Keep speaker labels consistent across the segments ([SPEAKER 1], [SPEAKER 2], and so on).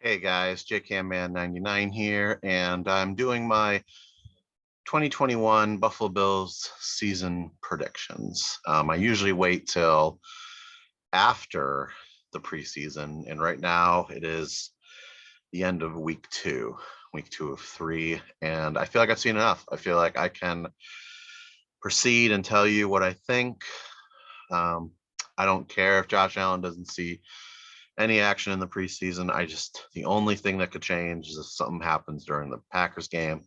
[SPEAKER 1] Hey guys, JCamman99 here, and I'm doing my 2021 Buffalo Bills season predictions. I usually wait till after the preseason, and right now it is the end of week two of three, and I feel like I've seen enough. I feel like I can proceed and tell you what I think. I don't care if Josh Allen doesn't see any action in the preseason. The only thing that could change is if something happens during the Packers game.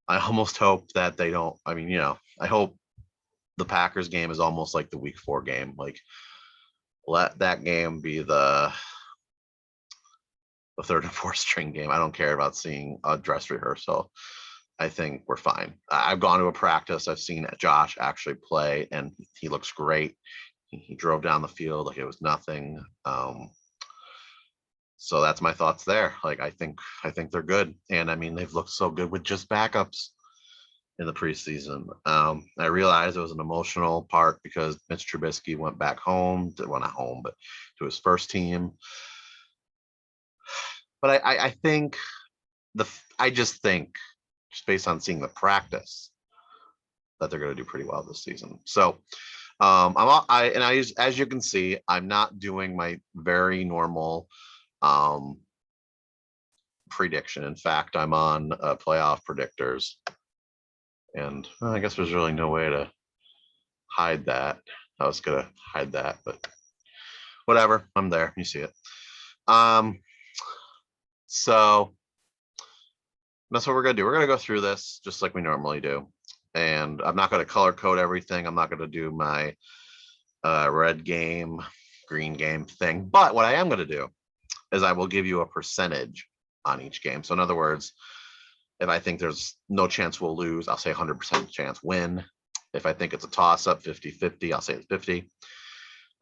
[SPEAKER 1] I almost hope that they don't. I hope the Packers game is almost like the week 4 game. Like, let that game be the third and fourth string game. I don't care about seeing a dress rehearsal. I think we're fine. I've gone to a practice. I've seen Josh actually play, and he looks great. He drove down the field like it was nothing. So that's my thoughts there. Like, I think they're good, and I mean, they've looked so good with just backups in the preseason. I realized it was an emotional part because Mitch Trubisky went back home, well, not home, but to his first team. But I think just based on seeing the practice that they're going to do pretty well this season. So as you can see, I'm not doing my very normal prediction. In fact, I'm on playoff predictors, and I guess there's really no way to hide that. I was gonna hide that, but whatever. I'm there. You see it. So that's what we're gonna do. We're gonna go through this just like we normally do, and I'm not gonna color code everything. I'm not gonna do my red game, green game thing. But what I am gonna do is I will give you a percentage on each game. So in other words, if I think there's no chance we'll lose, I'll say 100% chance win. If I think it's a toss-up, 50-50, I'll say it's 50.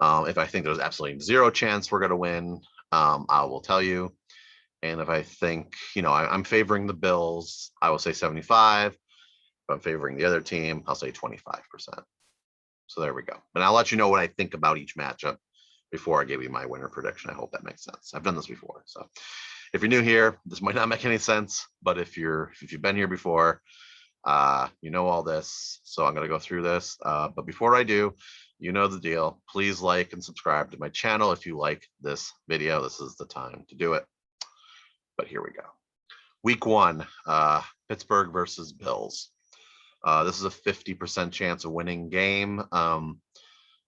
[SPEAKER 1] If I think there's absolutely zero chance we're going to win, I will tell you. And if I think, I'm favoring the Bills, I will say 75. If I'm favoring the other team, I'll say 25%. So there we go. And I'll let you know what I think about each matchup before I give you my winner prediction. I hope that makes sense. I've done this before. So if you're new here, this might not make any sense, but if you've been here before, you know all this. So I'm going to go through this. But before I do, you know the deal. Please like and subscribe to my channel if you like this video. This is the time to do it. But here we go. Week 1, Pittsburgh versus Bills. This is a 50% chance of winning game.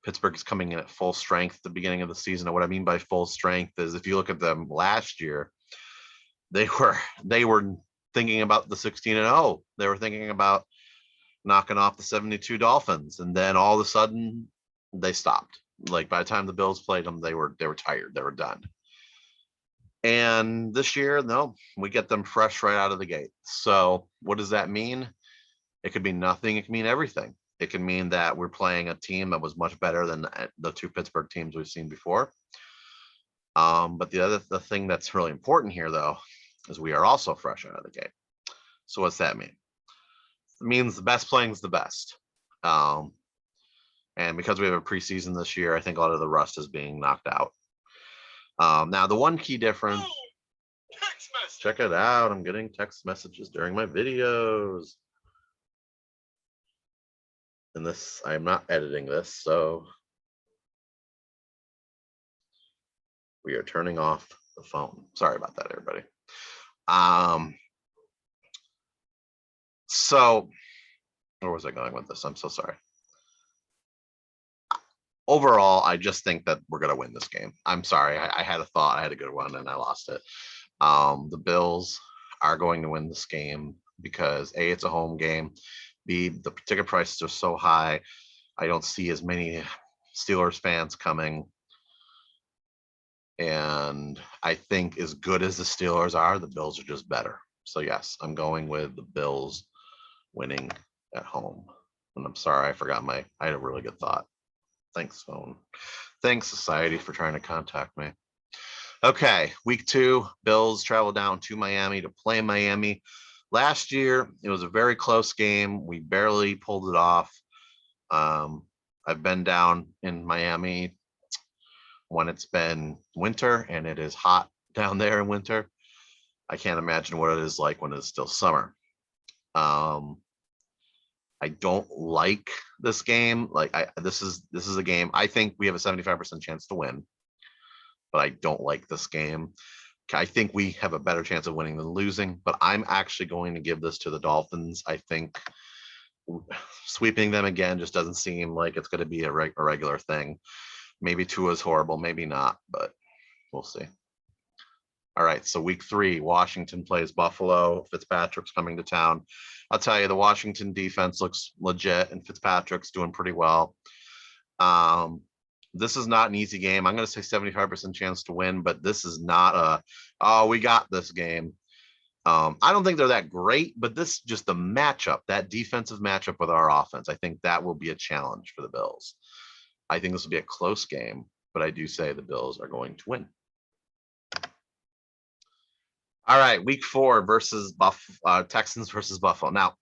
[SPEAKER 1] Pittsburgh is coming in at full strength at the beginning of the season. And what I mean by full strength is if you look at them last year, they were thinking about the 16-0. They were thinking about knocking off the 72 Dolphins, and then all of a sudden they stopped. Like, by the time the Bills played them, they were tired. They were done. And this year, no, we get them fresh right out of the gate. So what does that mean? It could mean nothing. It can mean everything. It can mean that we're playing a team that was much better than the two Pittsburgh teams we've seen before. But the thing that's really important here, though, is we are also fresh out of the gate. So what's that mean? It means the best playing is the best. And because we have a preseason this year, I think a lot of the rust is being knocked out. Now, the one key difference. Check it out. I'm getting text messages during my videos. And this, I'm not editing this, so we are turning off the phone. Sorry about that, everybody. So where was I going with this? I'm so sorry. Overall, I just think that we're going to win this game. I'm sorry. I had a thought. I had a good one, and I lost it. The Bills are going to win this game because A, it's a home game. B, the ticket prices are so high. I don't see as many Steelers fans coming. And I think as good as the Steelers are, the Bills are just better. So yes, I'm going with the Bills winning at home. And I'm sorry, I had a really good thought. Thanks, phone. Thanks, society, for trying to contact me. Okay, week 2, Bills travel down to Miami to play Miami. Last year, it was a very close game. We barely pulled it off. I've been down in Miami when it's been winter and it is hot down there in winter. I can't imagine what it is like when it's still summer. I don't like this game. Like this is a game I think we have a 75% chance to win, but I don't like this game. I think we have a better chance of winning than losing, but I'm actually going to give this to the Dolphins. I think sweeping them again just doesn't seem like it's going to be a regular thing. Maybe Tua's horrible, maybe not, but we'll see. All right, so week 3, Washington plays Buffalo. Fitzpatrick's coming to town. I'll tell you, the Washington defense looks legit, and Fitzpatrick's doing pretty well. This is not an easy game. I'm going to say 75% chance to win, but this is not we got this game. I don't think they're that great, but this just the matchup, that defensive matchup with our offense, I think that will be a challenge for the Bills. I think this will be a close game, but I do say the Bills are going to win. All right, week 4 versus Texans versus Buffalo. Now,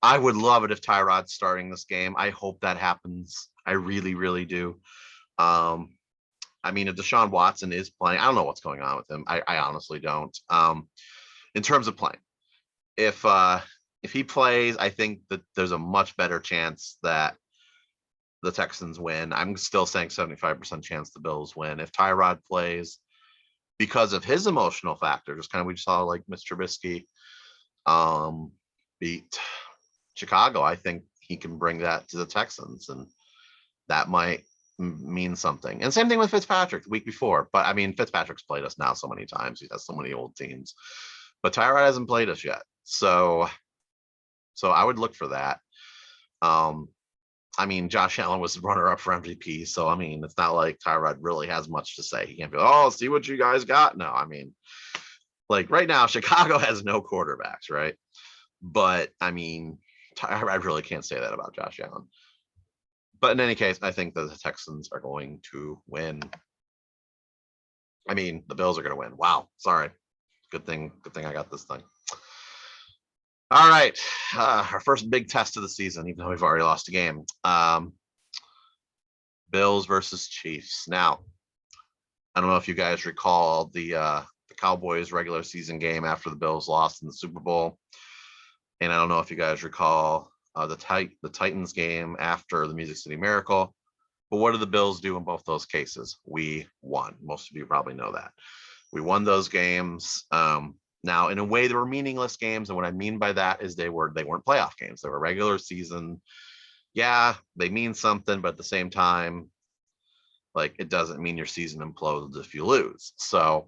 [SPEAKER 1] I would love it if Tyrod's starting this game. I hope that happens. I really, really do. I mean, if Deshaun Watson is playing, I don't know what's going on with him. I honestly don't. In terms of playing, if he plays, I think that there's a much better chance that the Texans win. I'm still saying 75% chance the Bills win. If Tyrod plays, because of his emotional factor, just kind of we saw like Mr. Trubisky beat Chicago, I think he can bring that to the Texans, and that might mean something. And same thing with Fitzpatrick the week before. But I mean, Fitzpatrick's played us now so many times. He has so many old teams. But Tyrod hasn't played us yet. So I would look for that. I mean, Josh Allen was the runner-up for MVP. So, I mean, it's not like Tyrod really has much to say. He can't be like, oh, see what you guys got. No, I mean, like right now, Chicago has no quarterbacks, right? But, I mean, Tyrod really can't say that about Josh Allen. But in any case, I think that the Texans are going to win. I mean, the Bills are going to win. Wow. Sorry. Good thing I got this thing. All right. Our first big test of the season, even though we've already lost a game. Bills versus Chiefs. Now, I don't know if you guys recall the Cowboys regular season game after the Bills lost in the Super Bowl. And I don't know if you guys recall the Titans game after the Music City Miracle. But what did the Bills do in both those cases? We won. Most of you probably know that. We won those games. Now, in a way, they were meaningless games. And what I mean by that is they weren't playoff games. They were regular season. Yeah, they mean something, but at the same time, like it doesn't mean your season implodes if you lose. So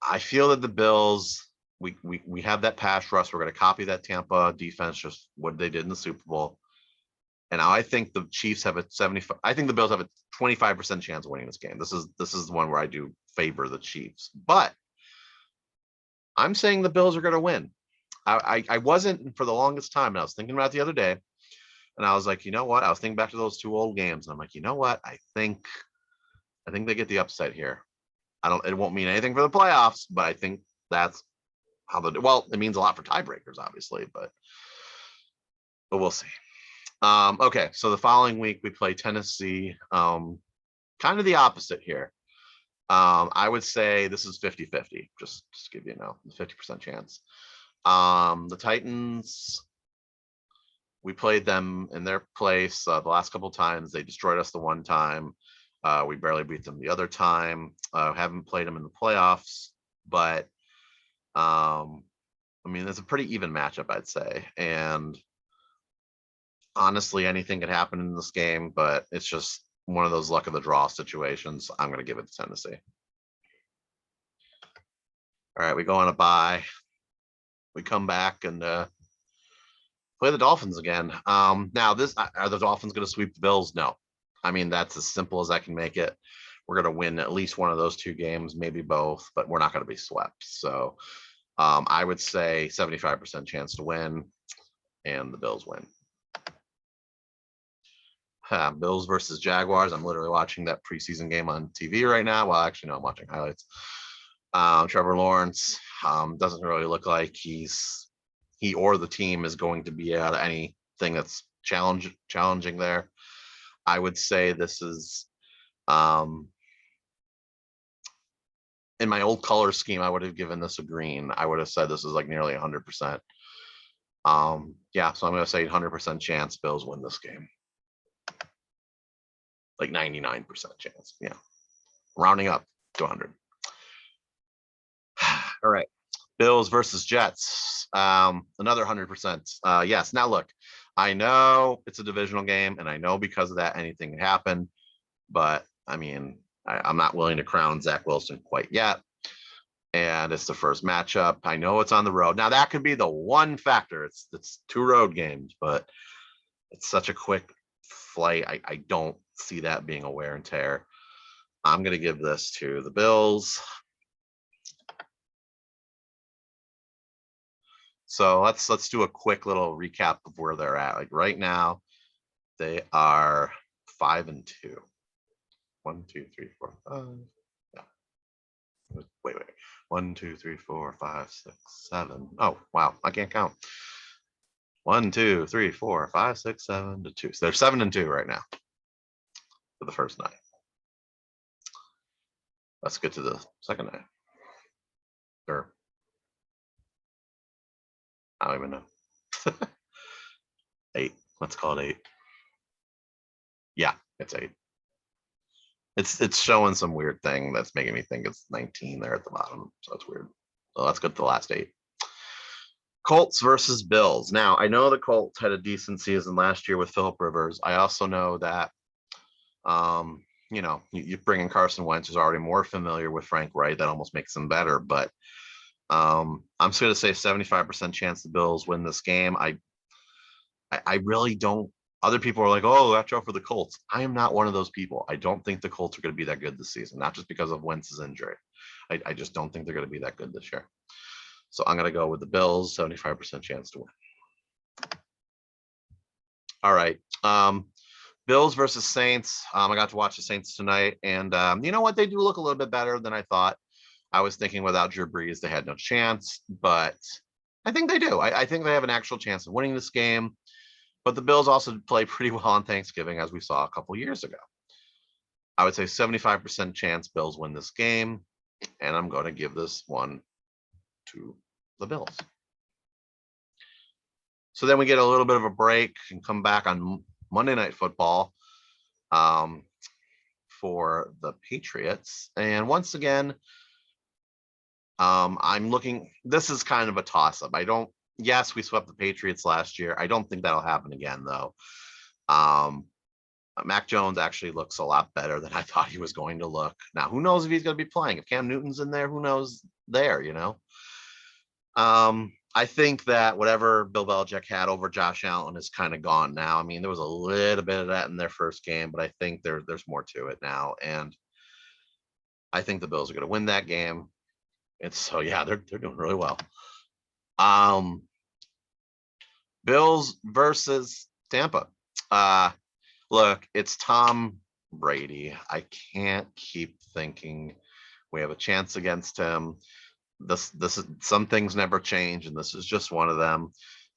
[SPEAKER 1] I feel that the Bills, we have that pass rush. We're going to copy that Tampa defense, just what they did in the Super Bowl. And now I think the Chiefs have a 75. I think the Bills have a 25% chance of winning this game. This is the one where I do favor the Chiefs, but I'm saying the Bills are going to win. I wasn't for the longest time, and I was thinking about it the other day, and I was like, you know what? I was thinking back to those 2 old games, and I'm like, you know what? I think they get the upset here. It won't mean anything for the playoffs, but I think that's how it means a lot for tiebreakers, obviously, but we'll see. Okay, so the following week we play Tennessee. Kind of the opposite here. I would say this is 50-50, just to give you a 50% chance. The Titans, we played them in their place the last couple of times. They destroyed us the one time. We barely beat them the other time. Haven't played them in the playoffs, but I mean, it's a pretty even matchup, I'd say. And honestly, anything could happen in this game, but it's just one of those luck of the draw situations. I'm going to give it to Tennessee. All right, we go on a bye. We come back and play the Dolphins again. Now, are the Dolphins going to sweep the Bills? No. I mean, that's as simple as I can make it. We're going to win at least one of those 2 games, maybe both, but we're not going to be swept. So I would say 75% chance to win, and the Bills win. Bills versus Jaguars. I'm literally watching that preseason game on TV right now. Well, actually, no, I'm watching highlights. Trevor Lawrence doesn't really look like he or the team is going to be out of anything that's challenging there. I would say this is in my old color scheme, I would have given this a green. I would have said this is like nearly 100%. Yeah, so I'm going to say 100% chance Bills win this game. Like 99% chance. Yeah. Rounding up to 100. All right. Bills versus Jets. Another 100%. Yes. Now look, I know it's a divisional game, and I know because of that anything can happen. But I mean, I'm not willing to crown Zach Wilson quite yet. And it's the first matchup. I know it's on the road. Now that could be the one factor. It's 2 road games, but it's such a quick flight. I don't see that being a wear and tear. I'm going to give this to the Bills. So let's do a quick little recap of where they're at. Like right now, they are 5-2. 1, 2, 3, 4, 5. Yeah. Wait. 1, 2, 3, 4, 5, 6, 7. Oh wow, I can't count. 1, 2, 3, 4, 5, 6, 7 to 2. So they're 7-2 right now for the first night. Let's get to the second night. Or I don't even know. 8. Let's call it 8. Yeah, it's 8. It's showing some weird thing that's making me think it's 19 there at the bottom. So it's weird. So let's get to the last 8. Colts versus Bills. Now, I know the Colts had a decent season last year with Phillip Rivers. I also know that, you bring in Carson Wentz, who's already more familiar with Frank Wright. That almost makes him better. But I'm just going to say 75% chance the Bills win this game. I really don't. Other people are like, oh, watch out for the Colts. I am not one of those people. I don't think the Colts are going to be that good this season, not just because of Wentz's injury. I just don't think they're going to be that good this year. So I'm going to go with the Bills, 75% chance to win. All right. Bills versus Saints. I got to watch the Saints tonight, and you know what? They do look a little bit better than I thought. I was thinking without Drew Brees, they had no chance, but I think they do. I think they have an actual chance of winning this game. But the Bills also play pretty well on Thanksgiving, as we saw a couple years ago. I would say 75% chance Bills win this game, and I'm going to give this one to the Bills. So then we get a little bit of a break and come back on Monday Night Football for the Patriots. And once again, I'm looking. This is kind of a toss-up. Yes, we swept the Patriots last year. I don't think that'll happen again, though. Mac Jones actually looks a lot better than I thought he was going to look. Now, who knows if he's going to be playing? If Cam Newton's in there, who knows there, I think that whatever Bill Belichick had over Josh Allen is kind of gone now. I mean, there was a little bit of that in their first game, but I think there's more to it now. And I think the Bills are going to win that game. And so, yeah, they're doing really well. Bills versus Tampa. Look, it's Tom Brady. I can't keep thinking we have a chance against him. This is, some things never change, and this is just one of them.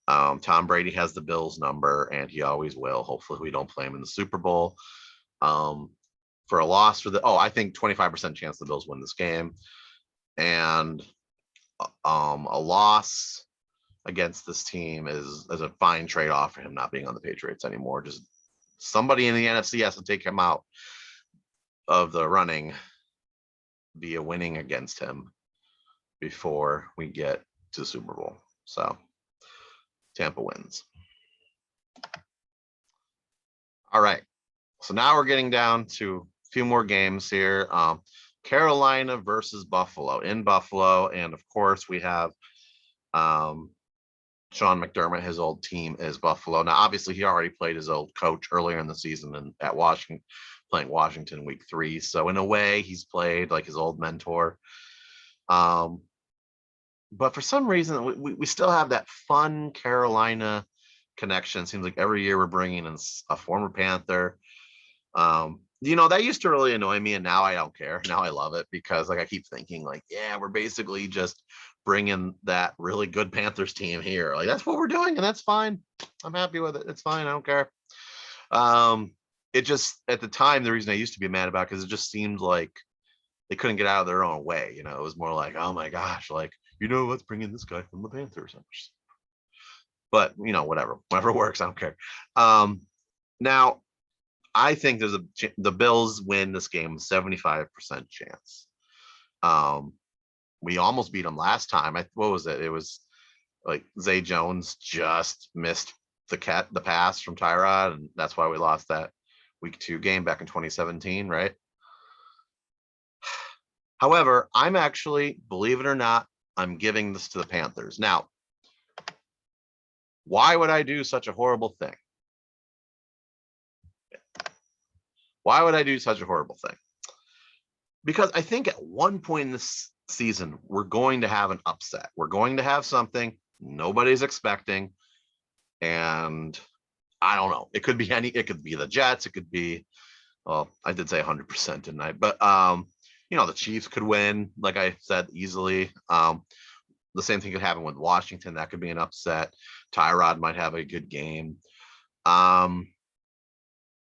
[SPEAKER 1] Tom Brady has the Bills number, and he always will. Hopefully, we don't play him in the Super Bowl. For a loss I think 25% chance the Bills win this game, and a loss against this team is a fine trade-off for him not being on the Patriots anymore. Just somebody in the NFC has to take him out of the running via winning against him before we get to the Super Bowl. So Tampa wins. All right. So now we're getting down to a few more games here. Carolina versus Buffalo in Buffalo. And of course we have Sean McDermott. His old team is Buffalo. Now, obviously he already played his old coach earlier in the season and at Washington, playing Washington week 3. So in a way he's played like his old mentor. But for some reason, we still have that fun Carolina connection. Seems like every year we're bringing in a former Panther. That used to really annoy me, and now I don't care. Now I love it because, I keep thinking, yeah, we're basically just bringing that really good Panthers team here. That's what we're doing, and that's fine. I'm happy with it. It's fine. I don't care. It just, at the time, the reason I used to be mad about it, because it just seemed like they couldn't get out of their own way. It was more like, oh my gosh, like, let's bring in this guy from the Panthers. But whatever works, I don't care. Now I think the Bills win this game 75% chance. We almost beat them last time. What was it? It was like Zay Jones just missed the pass from Tyrod, and that's why we lost that week 2 game back in 2017, right? However, I'm actually, believe it or not, I'm giving this to the Panthers. Now, why would I do such a horrible thing? Why would I do such a horrible thing? Because I think at one point in this season, we're going to have an upset. We're going to have something nobody's expecting. And I don't know. It could be it could be the Jets. It could be, well, I did say 100%, didn't I? But, the Chiefs could win, like I said, easily. The same thing could happen with Washington. That could be an upset. Tyrod might have a good game.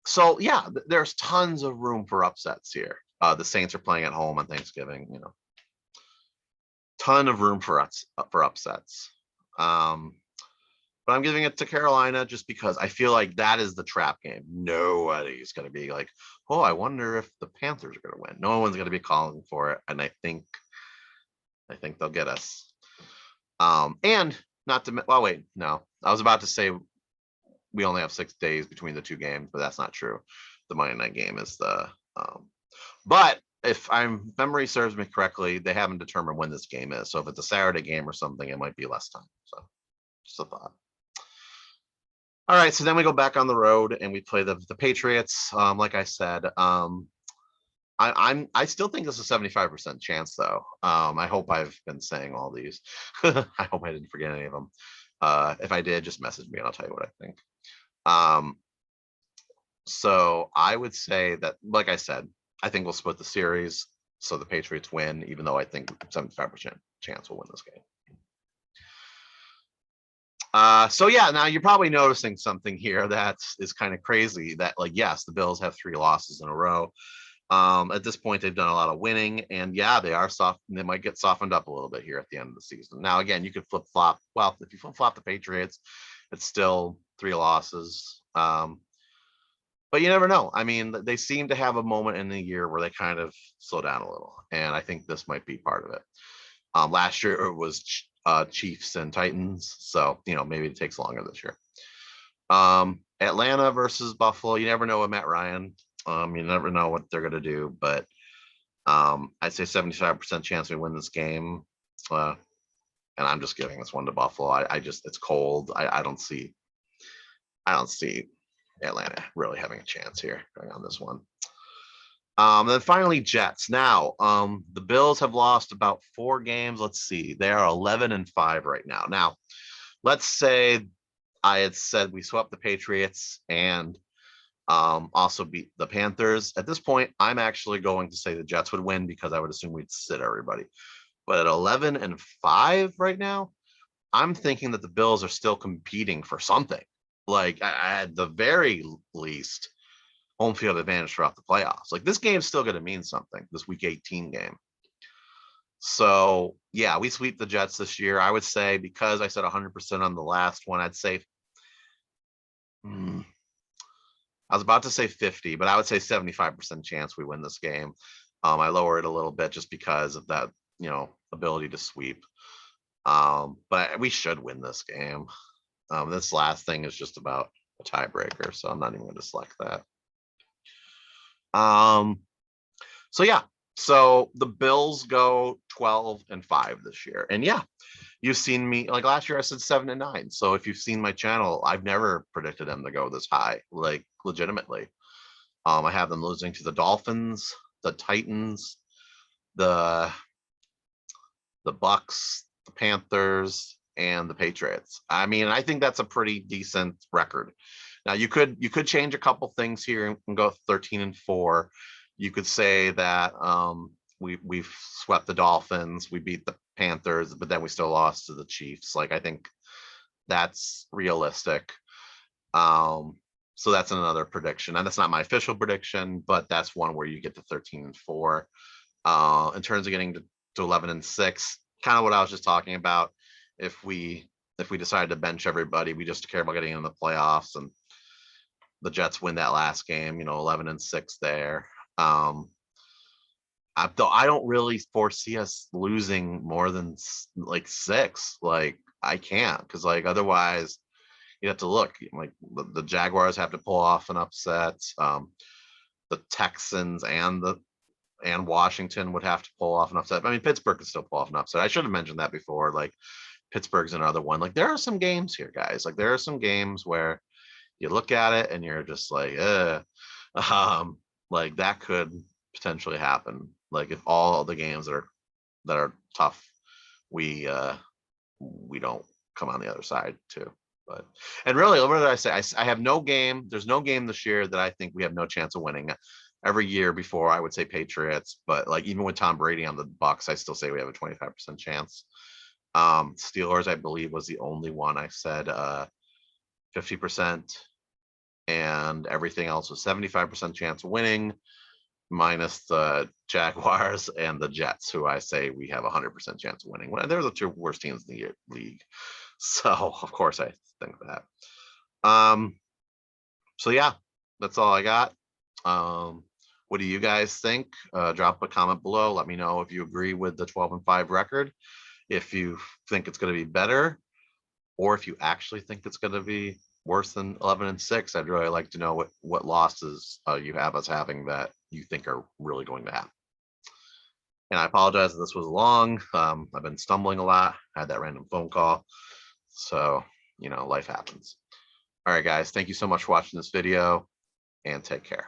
[SPEAKER 1] So yeah, there's tons of room for upsets here. The Saints are playing at home on Thanksgiving. Ton of room for upsets. But I'm giving it to Carolina just because I feel like that is the trap game. Nobody's going to be like, oh, I wonder if the Panthers are going to win. No one's going to be calling for it, and I think they'll get us. And not to, well, wait, no, I was about to say we only have 6 days between the 2 games, but that's not true. The Monday night game is but if memory serves me correctly, they haven't determined when this game is. So if it's a Saturday game or something, it might be less time. So just a thought. All right, so then we go back on the road and we play the Patriots. Like I said, I still think this is a 75% chance, though. I hope I've been saying all these. I hope I didn't forget any of them. If I did, just message me and I'll tell you what I think. So I would say that, like I said, I think we'll split the series, so the Patriots win, even though I think 75% chance we'll win this game. So yeah, now you're probably noticing something here that is kind of crazy. That, like, yes, the Bills have 3 losses in a row. At this point, they've done a lot of winning, and yeah, they are soft. They might get softened up a little bit here at the end of the season. Now, again, you could flip flop. Well, if you flip flop the Patriots, it's still 3 losses. But you never know. I mean, they seem to have a moment in the year where they kind of slow down a little, and I think this might be part of it. Last year it was Chiefs and Titans, so maybe it takes longer this year. Atlanta versus Buffalo. You never know with Matt Ryan. You never know what they're going to do, but I'd say 75% chance we win this game. And I'm just giving this one to Buffalo. It's cold. I don't see Atlanta really having a chance here going on this one. Then finally, Jets. Now, the Bills have lost about 4 games. Let's see. They are 11-5 right now. Now, let's say I had said we swept the Patriots and also beat the Panthers. At this point, I'm actually going to say the Jets would win because I would assume we'd sit everybody. But at 11-5 right now, I'm thinking that the Bills are still competing for something. Like, at the very least, home field advantage throughout the playoffs. Like, this game's still going to mean something, this week 18 game. So yeah, we sweep the Jets this year. I would say, because I said 100% on the last one, I'd say I was about to say 50, but I would say 75% chance we win this game. I lower it a little bit just because of that, ability to sweep. But we should win this game. This last thing is just about a tiebreaker, so I'm not even going to select that. So yeah, so the Bills go 12-5 this year, and yeah, you've seen me, like last year I said 7-9. So if you've seen my channel, I've never predicted them to go this high, like legitimately. I have them losing to the Dolphins, the Titans, the Bucks, the Panthers, and the Patriots. I mean, I think that's a pretty decent record. Now you could change a couple things here and go 13-4. You could say that we've swept the Dolphins, we beat the Panthers, but then we still lost to the Chiefs. Like, I think that's realistic. So that's another prediction, and that's not my official prediction, but that's one where you get to 13-4. In terms of getting to 11-6, kind of what I was just talking about. If we decide to bench everybody, we just care about getting in the playoffs, and the Jets win that last game, 11-6 there. I don't really foresee us losing more than like 6. Like, I can't, because like otherwise you have to look like the Jaguars have to pull off an upset. The Texans and Washington would have to pull off an upset. I mean, Pittsburgh could still pull off an upset. I should have mentioned that before. Like, Pittsburgh's another one. Like, there are some games here, guys. Like, there are some games where you look at it and you're just like, like that could potentially happen. Like, if all the games that are tough, we don't come on the other side too. But, and really, what did I say? I have no game. There's no game this year that I think we have no chance of winning. Every year before, I would say Patriots, but like even with Tom Brady on the Bucks, I still say we have a 25% chance. Steelers, I believe, was the only one I said 50%, and everything else was 75% chance of winning, minus the Jaguars and the Jets, who I say we have 100% chance of winning. Well, they're the 2 worst teams in the league, so of course I think that. So yeah, that's all I got. What do you guys think? Drop a comment below. Let me know if you agree with the 12-5 record, if you think it's going to be better, or if you actually think it's going to be worse than 11-6. I'd really like to know what losses you have us having that you think are really going to happen. And I apologize if this was long. I've been stumbling a lot. I had that random phone call. So, life happens. All right, guys. Thank you so much for watching this video, and take care.